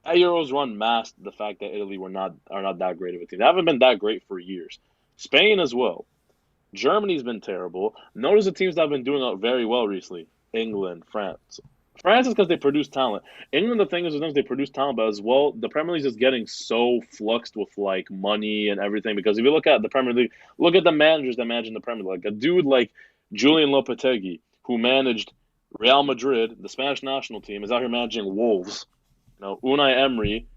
That Euros run masked the fact that Italy are not that great of a team. They haven't been that great for years. Spain as well. Germany's been terrible. Notice the teams that have been doing very well recently. England, France. France is because they produce talent. England, the thing is, they produce talent, but as well, the Premier League is getting so fluxed with like money and everything. Because if you look at the Premier League, look at the managers that manage in the Premier League. Like a dude like Julian Lopetegui, who managed Real Madrid, the Spanish national team, is out here managing Wolves. You know, Unai Emery,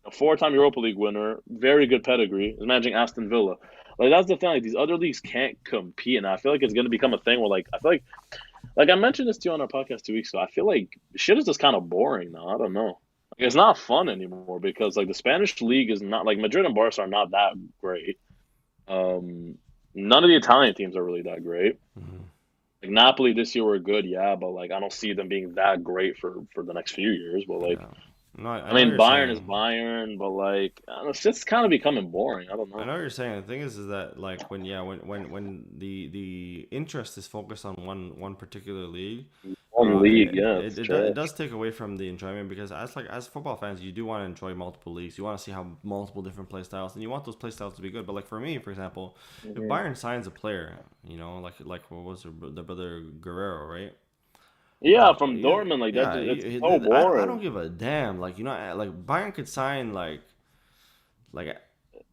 a four-time Europa League winner, very good pedigree, is managing Aston Villa. Like that's the thing. Like these other leagues can't compete, and I feel like it's going to become a thing where, like, I feel like I mentioned this to you on our podcast 2 weeks ago. I feel like shit is just kind of boring now. I don't know. Like it's not fun anymore because like the Spanish league is not like Madrid and Barca are not that great. Um, None of the Italian teams are really that great. Mm-hmm. Like Napoli this year were good, yeah, but like I don't see them being that great for the next few years. But like Yeah, no, I I know what mean, you're Bayern is saying. Bayern, but like I don't know, it's just kind of becoming boring. I don't I know. know what you're saying. The thing is that like when yeah when the interest is focused on one particular league, One league, it, yeah, it, it's it, do- it trash. does take away from the enjoyment because as football fans you do want to enjoy multiple leagues. You want to see how multiple different play styles and you want those play styles to be good. But like for me, for example, if Hmm. Bayern signs a player, you know, like what was the brother Guerrero, right? Yeah, from Yeah, Dortmund, like that, yeah. just, it's so I don't boring. give a damn. Like you know, like Bayern could sign like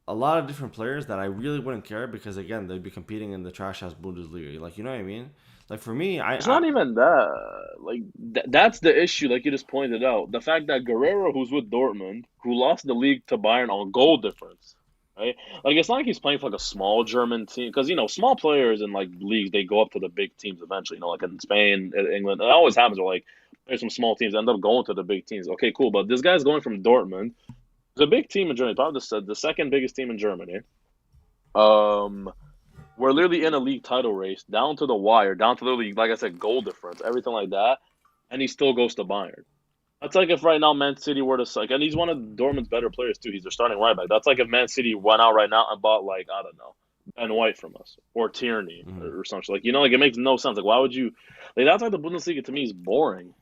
a lot of different players that I really wouldn't care because again they'd be competing in the trash ass Bundesliga. Like you know what I mean? Like for me, It's not I even that. Like that's the issue. Like you just pointed out, the fact that Guerrero, who's with Dortmund, who lost the league to Bayern on goal difference, right? Like it's not like he's playing for like a small German team because you know small players in like leagues they go up to the big teams eventually. You know, like in Spain, in England, it always happens. Where like there's some small teams that end up going to the big teams. Okay, cool, but this guy's going from Dortmund. It's a big team in Germany, probably the second biggest team in Germany. Um, we're literally in a league title race, down to the wire, down to the league, like I said, goal difference, everything like that, and he still goes to Bayern. That's like if right now Man City were to like, and he's one of Dortmund's better players too. He's their starting right back. That's like if Man City went out right now and bought like I don't know Ben White from us or Tierney mm, or something like like it makes no sense. Like why would you? Like that's why the Bundesliga to me is boring.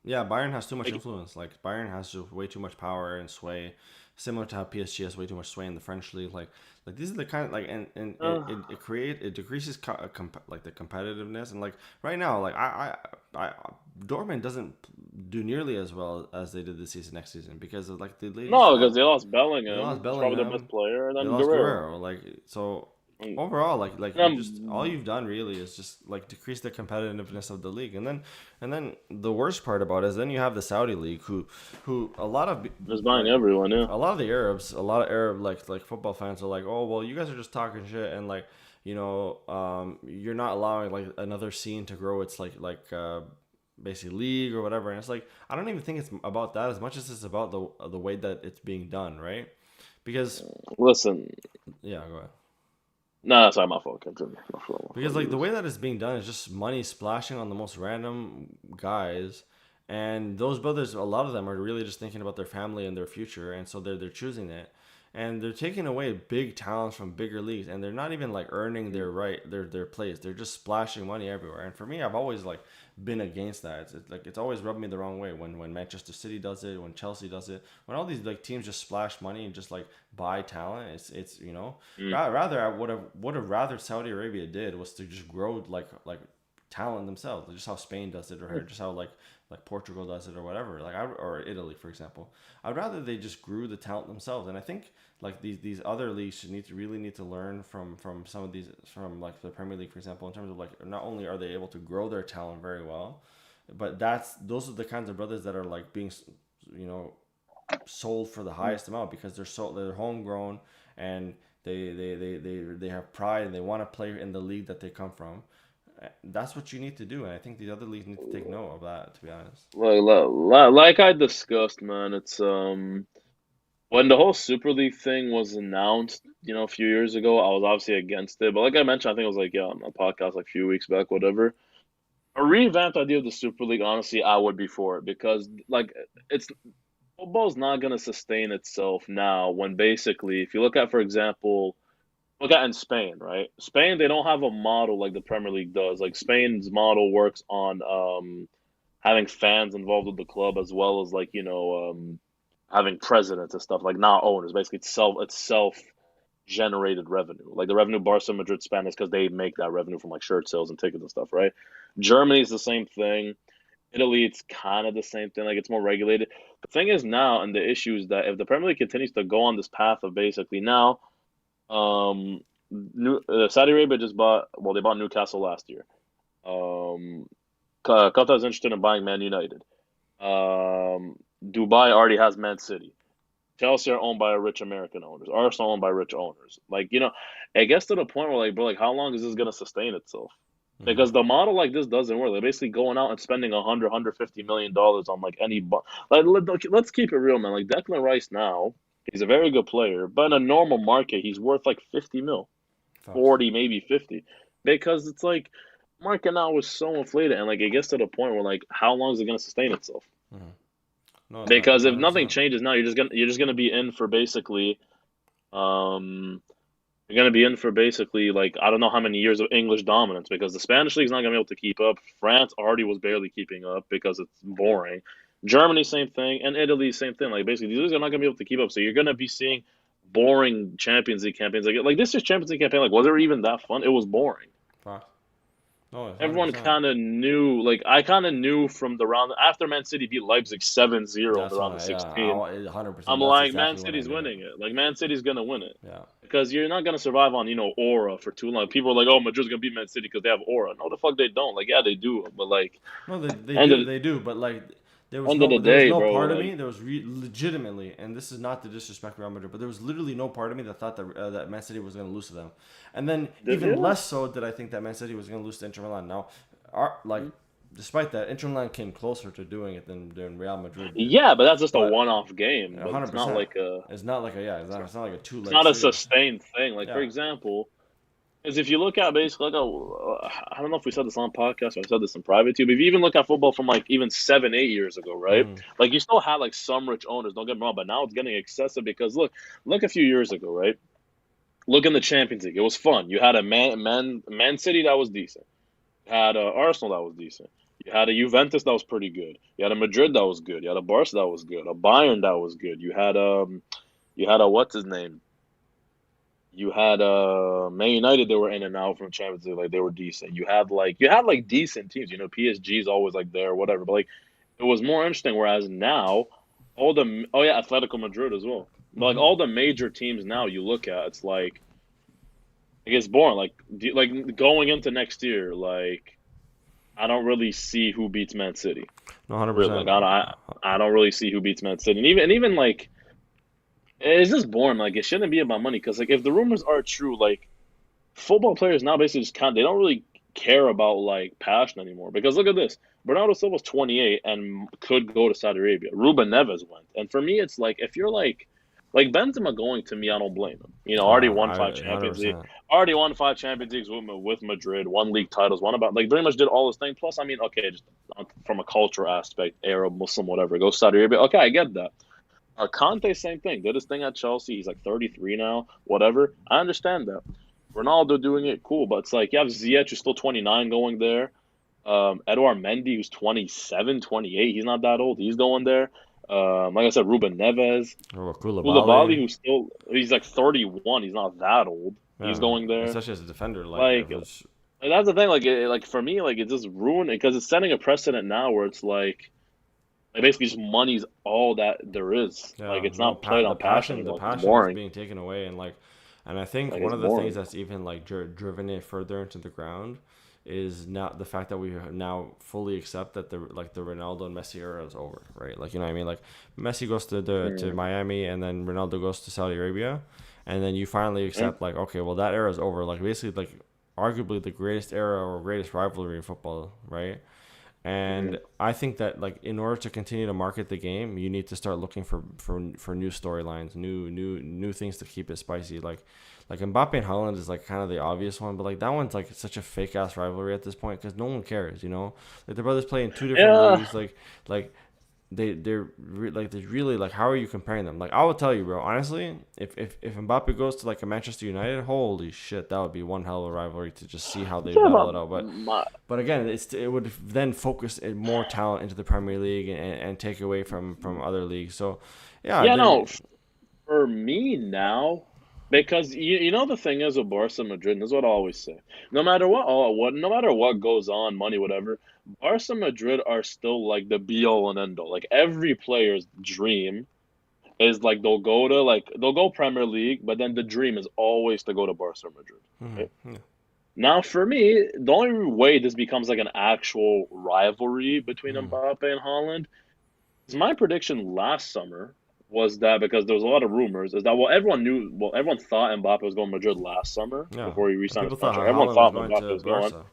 yeah, Bayern has too much Like influence. Like Bayern has just way too much power and sway similar to how PSG has way too much sway in the French league. Like these are the kind of like and Uh, it decreases like the competitiveness and like right now like I Dortmund doesn't do nearly as well as they did this season next season because of like they just no, have because they lost they lost Bellingham. It's probably their best Bellingham, player, and they then lost Guerrero. Guerrero. Like so And, overall, like you just all um, you've done really is just like decrease the competitiveness of the league, and then the worst part about it is then you have the Saudi league who just buying like everyone. Yeah. a lot of the Arabs, a lot of Arab like football fans are like, oh well, you guys are just talking shit and like you're not allowing like another scene to grow. It's basically league or whatever, and it's like I don't even think it's about that as much as it's about the way that it's being done, right? Because Listen, yeah, go ahead. no, sorry, my fault. Continue. My fault. My Because fault. like the way that it's being done is just money splashing on the most random guys, and those brothers, a lot of them are really just thinking about their family and their future, and so they're choosing it, and they're taking away big talents from bigger leagues, and they're not even like earning their place. They're just splashing money everywhere. And for me, I've always like been against that. It's always rubbed me the wrong way when Manchester City does it, when Chelsea does it, when all these like teams just splash money and just like buy talent. It's Mm. rather I would have rather Saudi Arabia did was to just grow like talent themselves, just how Spain does it, or just how like Portugal does it, or whatever, or Italy, for example. I'd rather they just grew the talent themselves, and I think like these other leagues should need to learn from some of these from like the Premier League, for example, in terms of like not only are they able to grow their talent very well, but those are the kinds of brothers that are like being you know sold for the highest amount because they're homegrown and they have pride and they want to play in the league that they come from. That's what you need to do, and I think these other leagues need to take note of that. To be honest. Like I discussed, man, it's when the whole Super League thing was announced, a few years ago, I was obviously against it. But like I mentioned, I think it was like on a podcast like a few weeks back, whatever. A revamped idea of the Super League, honestly, I would be for it because like it's football's not gonna sustain itself now when basically if you look at, for example, look at in Spain, right? Spain, they don't have a model like the Premier League does. Like Spain's model works on having fans involved with the club as well as like having presidents and stuff like not owners. Basically, it's self generated revenue. Like the revenue Barca Madrid spend is because they make that revenue from like shirt sales and tickets and stuff, right? Germany's the same thing. Italy, it's kind of the same thing. Like it's more regulated. The thing is now, and the issue is that if the Premier League continues to go on this path of basically now, Saudi Arabia just bought. Well, they bought Newcastle last year. Um, Qatar's interested in buying Man United. Dubai already has Man City. Chelsea are owned by rich American owners. Arsenal owned by rich owners. Like, it gets to the point where like, bro, like how long is this gonna sustain itself? Mm-hmm. Because the model like this doesn't work. They're basically going out and spending 150 million dollars on like let's keep it real, man. Like Declan Rice now, he's a very good player, but in a normal market, he's worth like 50 mil, Facts. 40, maybe 50. Because it's like market now is so inflated and like it gets to the point where like how long is it gonna sustain itself? Mm-hmm. No, it's not Because if nothing 100%. changes now, you're just gonna be in for basically um you're gonna be in for basically like I don't know how many years of English dominance because the Spanish league's not gonna be able to keep up. France already was barely keeping up because it's boring. Germany same thing, and Italy same thing. Like basically these leagues are not gonna be able to keep up. So you're gonna be seeing boring Champions League campaigns. Like this year's Champions League campaign, like was it even that fun? It was boring. Facts. No, it's hundred Everyone percent. kind of knew, like I kind of knew from the round after Man City beat Leipzig 7-0 in the That's when round of I yeah, 16. 100%. I'm That's like, Man exactly when I City's knew it. winning it. Like, Man City's gonna win it Yeah. because you're not gonna survive on aura for too long. People are like, oh, Madrid's gonna beat Man City because they have aura. No, the fuck they don't. Like, yeah, they do, but like, No, end of they do, but like end of the there was day, no bro. part of Like, me. There was legitimately, and this is not to disrespect Real Madrid, but there was literally no part of me that thought that Man City was going to lose to them, and then even yeah, less so did I think that Man City was going to lose to Inter Milan. Now, despite that, Inter Milan came closer to doing it than Real Madrid did, yeah, but that's just a but one-off game. But hundred it's not percent, like a, it's not like a it's not like a two it's leg not a street. sustained thing. Like, for Yeah. example. Because if you look at basically, like, I don't know if we said this on podcast or I said this in private too, but if you even look at football from like even 7, 8 years ago, right? Mm-hmm. Like you still had like some rich owners, don't get me wrong, but now it's getting excessive because look a few years ago, right? Look in the Champions League, it was fun. You had a Man City that was decent. You had a Arsenal that was decent. You had a Juventus that was pretty good. You had a Madrid that was good. You had a Barca that was good. A Bayern that was good. You had You had a what's his name? You had Man United. They were in and out from Champions League. Like they were decent. You had like decent teams. You know, PSG is always like there, whatever. But like it was more interesting. Whereas now, oh yeah, Atletico Madrid as well. But like Hmm. all the major teams now, you look at it's like it gets boring. Like going into next year, like I don't really see who beats Man City. No, 100 Really, like percent. I don't really see who beats Man City. And even like it's just boring. Like it shouldn't be about money because like if the rumors are true, like football players now basically just can't. They don't really care about like passion anymore. Because look at this: Bernardo Silva's 28 and could go to Saudi Arabia. Ruben Neves went, and for me, it's like if you're like Benzema going to me, I don't blame him. You know, already won I five 100 Champions League, percent. already won five Champions Leagues with Madrid, won league titles, won about like pretty much did all this thing. Plus, I mean, okay, just from a cultural aspect, Arab, Muslim, whatever, go Saudi Arabia. Okay, I get that. Conte, same thing. Did his thing at Chelsea. He's like 33 now, whatever. I understand that. Ronaldo doing it, cool. But it's like, you have Ziyech, who's still 29, going there. Edouard Mendy, who's 27, 28. He's not that old. He's going there. Like I said, Ruben Neves. Or Koulibaly. Koulibaly, he's like 31. He's not that old. He's Yeah, going there. especially as a defender, like Like, if it's that's the thing. Like for me, like it just ruined it because it's setting a precedent now where it's like basically just money's all that there is. Like yeah, it's no, not played the on passion passion, anymore. It's is boring. being taken away, and and I think Like one it's of the things boring. that's even like driven it further into the ground is not the fact that we now fully accept that the Ronaldo and Messi era is over, right? Like you know what I mean? Like Messi goes to Mm. Miami, and then Ronaldo goes to Saudi Arabia, and then you finally Yeah. accept like okay, well that era is over. Like basically like arguably the greatest era or greatest rivalry in football, right? Mm. And I think that like in order to continue to market the game, you need to start looking for new storylines, new things to keep it spicy. Like Mbappe and Holland is like kind of the obvious one, but like that one's like such a fake ass rivalry at this point because no one cares, you know. Like the brothers play in two different Yeah. leagues, like they're really like how are you comparing them? Like I will tell you, bro. Honestly, if Mbappe goes to like a Manchester United, holy shit, that would be one hell of a rivalry to just see how they Yeah, battle but it out. my, But again, it would then focus more talent into the Premier League and take away from other leagues. So, yeah, yeah, no, for me now, because you know the thing is with Barca Madrid, and this is what I always say. No matter what goes on, money, whatever, Barca Madrid are still like the be all and end all. Like every player's dream is like they'll go Premier League, but then the dream is always to go to Barca Madrid. Right? yeah. Now, for me, the only way this becomes like an actual rivalry between Hmm. Mbappe and Holland is my prediction last summer was that because there was a lot of rumors is that everyone thought Mbappe was going to Madrid last summer Yeah, before he and re-signed his people thought contract. Everyone Holland was thought going Mbappe to was going Barca.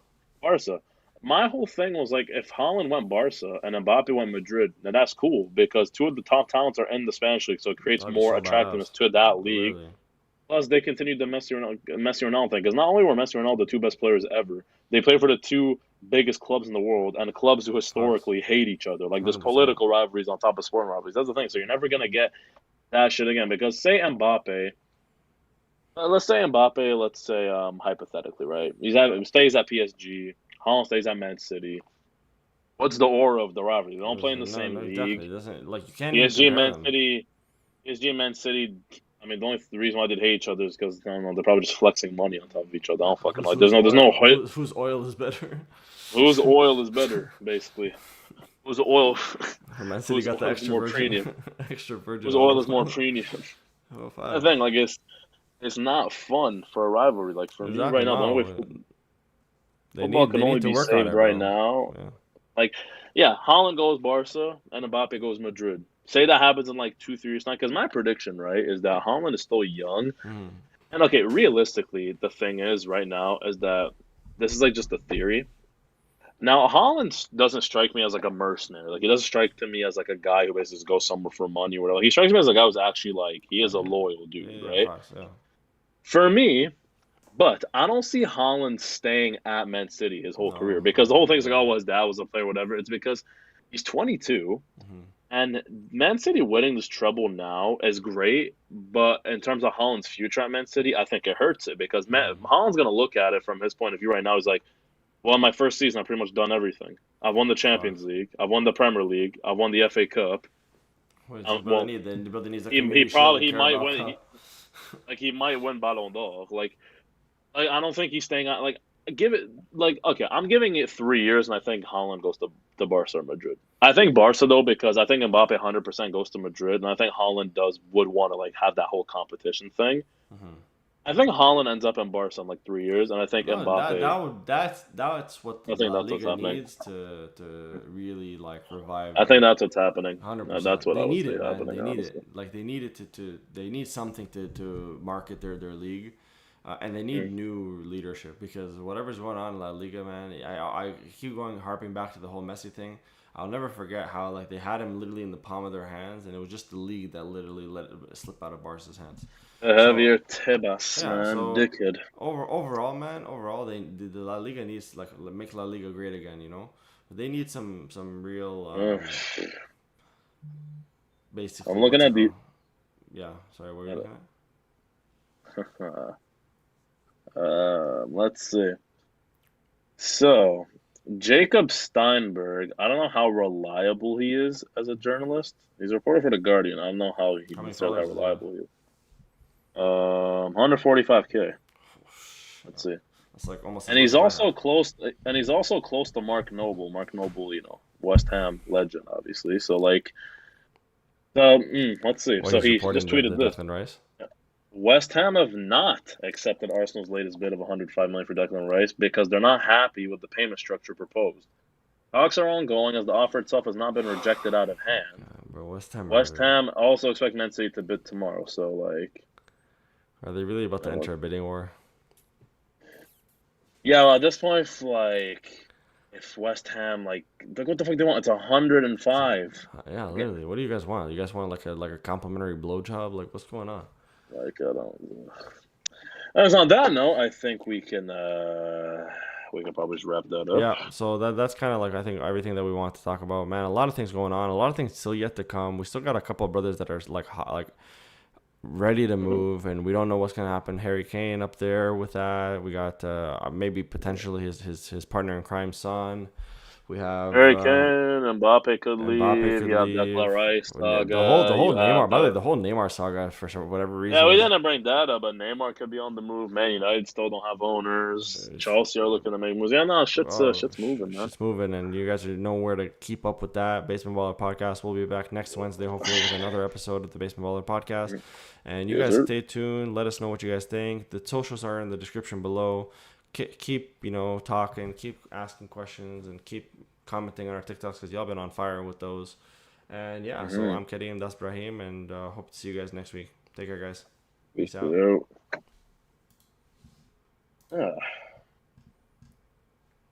Barca. My whole thing was like if Holland went Barca and Mbappe went Madrid, then that's cool because two of the top talents are in the Spanish league, so it creates That'd be more so badass. attractiveness to that league. Literally, Plus, they continued the Messi Ronaldo thing because not only were Messi and Ronaldo the two best players ever, they played for the two biggest clubs in the world and the clubs who facts, historically hate each other. Like there's 100%. political rivalries on top of sporting rivalries. That's the thing. So you're never gonna get that shit again because say Mbappe, let's say hypothetically, right? Stays at PSG, Holland stays at Man City. What's the aura of the rivalry? They don't play in the No, same no, league. definitely doesn't. Like you can't even PSG and compare Man them. City PSG and Man City. I mean, the reason why they hate each other is because I don't know they're probably just flexing money on top of each other. I don't fucking know. There's no Whose oil is better? whose oil is better, basically. Whose oil Man City whose got the oil is extra more virgin, premium? extra virgin Whose oil olive is more oil. premium? Oh, The facts. thing, like, it's not fun for a rivalry. Like for me Exactly. right now, the only way No, football can they only need to be work on saved it, right bro. now. Yeah. Like, yeah, Holland goes Barca and Mbappe goes Madrid. Say that happens in like 2, 3 years time, because my prediction, right, is that Holland is still young. Mm. And okay, realistically, the thing is right now is that this is like just a theory. Now, Holland doesn't strike me as like a mercenary. Like he doesn't strike to me as like a guy who basically just goes somewhere for money or whatever. He strikes me as a guy who's actually like he is a Yeah. loyal Yeah. dude, Yeah. right? Facts. Yeah. For me, but I don't see Holland staying at Man City his whole career No. because the whole thing's like, Yeah. oh, well, his dad was a player, whatever. It's because he's 22 Hmm. and Man City winning this treble now is great, but in terms of Holland's future at Man City, I think it hurts it because Hmm. Holland's gonna look at it from his point of view right now. He's like, well, in my first season, I've pretty much done everything. I've won the Champions Facts. League, I've won the Premier League, I've won the FA Cup. Wait, so Well, the brother needs a he community shield probably and he care might about. win. He might win Ballon d'Or. Like I don't think he's staying on. Like give it like okay, I'm giving it 3 years, and I think Holland goes to Barca or Madrid. I think Barca though because I think Mbappe 100% goes to Madrid, and I think Holland would want to like have that whole competition thing. Mhm. I think Holland ends up in Barca in like 3 years, and I think No, Mbappe. that's what I think La that's what's Liga happening. needs to really like revive. I think that's what's happening. 100%. That's what They I would need say it, man. happening. They need Honestly. it. Like they need it they need something to market their league, and they need Mm. new leadership because whatever's going on in La Liga, man. I keep going harping back to the whole Messi thing. I'll never forget how like they had him literally in the palm of their hands, and it was just the league that literally let it slip out of Barca's hands. So Javier Tebas, yeah, man, so dickhead. overall, man, overall, the La Liga needs like make La Liga great again. You know, they need some real Uh, I'm basically looking what's it at the. called? Yeah, sorry, what were you looking at? Let's see. So, Jacob Steinberg, I don't know how reliable he is as a journalist. He's a reporter for The Guardian. I don't know How many necessarily how followers does he have? reliable he is. 145K. Let's see. That's like almost as And much he's as I have. also close. And he's also close to Mark Noble. Mark Noble, West Ham legend, obviously. So like, let's see. Well, So he's he reporting just tweeted the this: Declan Rice. West Ham have not accepted Arsenal's latest bid of 105 million for Declan Rice because they're not happy with the payment structure proposed. Talks are ongoing as the offer itself has not been rejected out of hand. Bro, West Ham West Ham also expect Man City to bid tomorrow. So like, are they really about to uh, enter a bidding war? yeah, well, at this point, if West Ham like what the fuck they want? It's It's like, 105. yeah, literally. What do you guys want? You guys want like a complimentary blowjob? Like, what's going on? Like I don't. As on that note, I think we can probably just wrap that up. Yeah, so that's kind of like I think everything that we want to talk about, man. A lot of things going on, a lot of things still yet to come. We still got a couple of brothers that are like like ready to Mhm. move, and we don't know what's gonna happen. Harry Kane up there with that. We got maybe potentially his partner in crime son. We have Harry Kane, Mbappe could Mbappe leave. could You have Declan leave. Rice The saga. whole You Neymar, have by the way, the the whole Neymar saga for some whatever Yeah, we reasons. didn't bring that up, but Neymar could be on the move. Man United still don't have owners. It's, Chelsea are looking to make moves. Yeah, no, oh, shit's moving, man. shit's moving, and you guys know where to keep up with that. Basement Baller Podcast. We'll be back next Wednesday, hopefully, with another episode of the Basement Baller Podcast. And you Yes, guys sir. stay tuned. Let us know what you guys think. The socials are in the description below. Keep talking, keep asking questions, and keep commenting on our TikToks because y'all been on fire with those. And yeah, so Mm-hmm. I'm Kareem, that's Ibrahim, and hope to see you guys next week. Take care, guys. Peace Peace out. out. Ah.